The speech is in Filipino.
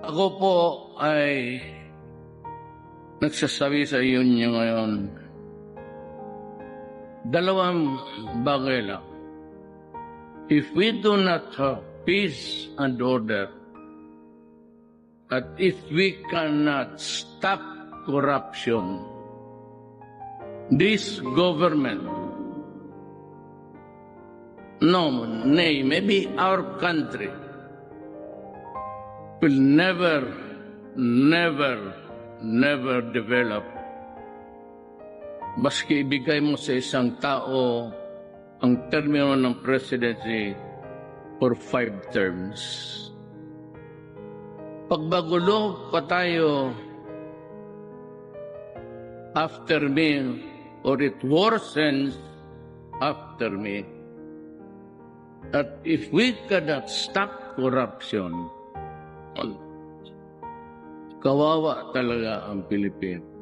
Ako po ay nagsasabi sa iyo niyo ngayon, dalawang bagay lang. If we do not have peace and order, at if we cannot stop corruption, this government, maybe our country, will never develop. Baski ibigay mo sa isang tao ang termino ng presidency for 5 terms. Pagbagulo pa tayo after me, or it worsens after me. That if we cannot stop corruption, kawawa talaga ang Pilipinas.